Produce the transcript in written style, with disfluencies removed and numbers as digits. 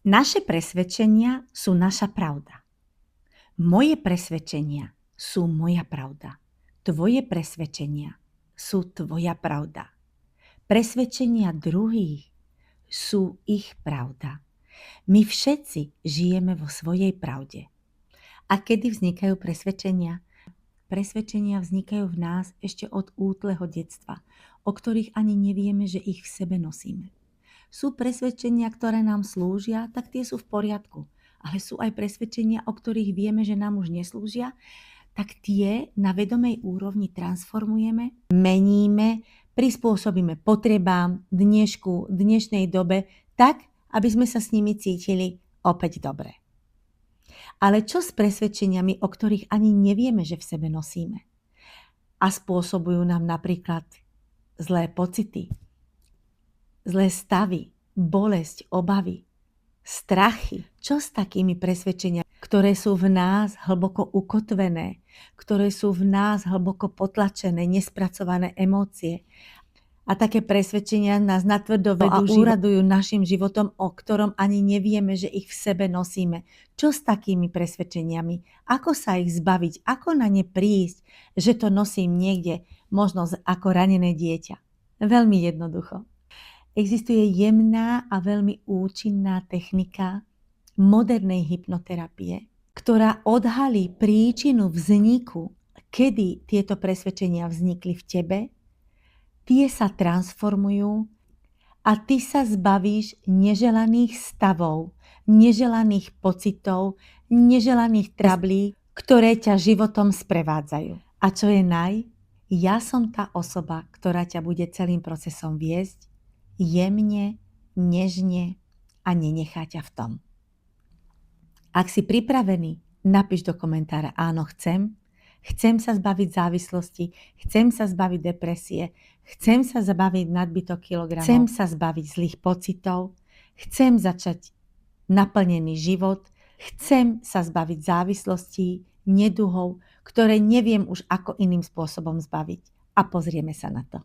Naše presvedčenia sú naša pravda. Moje presvedčenia sú moja pravda. Tvoje presvedčenia sú tvoja pravda. Presvedčenia druhých sú ich pravda. My všetci žijeme vo svojej pravde. A kedy vznikajú presvedčenia? Presvedčenia vznikajú v nás ešte od útleho detstva, o ktorých ani nevieme, že ich v sebe nosíme. Sú presvedčenia, ktoré nám slúžia, tak tie sú v poriadku. Ale sú aj presvedčenia, o ktorých vieme, že nám už neslúžia, tak tie na vedomej úrovni transformujeme, meníme, prispôsobíme potrebám dnešnej dobe tak, aby sme sa s nimi cítili opäť dobre. Ale čo s presvedčeniami, o ktorých ani nevieme, že v sebe nosíme? A spôsobujú nám napríklad zlé pocity, zlé stavy, bolesť, obavy, strachy. Čo s takými presvedčeniami, ktoré sú v nás hlboko ukotvené, ktoré sú v nás hlboko potlačené, nespracované emócie? A také presvedčenia nás natvrdo vedú a úradujú našim životom, o ktorom ani nevieme, že ich v sebe nosíme. Čo s takými presvedčeniami? Ako sa ich zbaviť? Ako na ne prísť, že to nosím niekde, možno ako ranené dieťa? Veľmi jednoducho. Existuje jemná a veľmi účinná technika modernej hypnoterapie, ktorá odhalí príčinu vzniku, kedy tieto presvedčenia vznikli v tebe. Tie sa transformujú a ty sa zbavíš neželaných stavov, neželaných pocitov, neželaných trablí, ktoré ťa životom sprevádzajú. A čo je ja som tá osoba, ktorá ťa bude celým procesom viesť jemne, nežne a nenechá ťa v tom. Ak si pripravený, napíš do komentára áno, chcem sa zbaviť závislosti, chcem sa zbaviť depresie, chcem sa zbaviť nadbytok kilogramov, chcem sa zbaviť zlých pocitov, chcem začať naplnený život, chcem sa zbaviť závislostí, neduhov, ktoré neviem už ako iným spôsobom zbaviť. A pozrieme sa na to.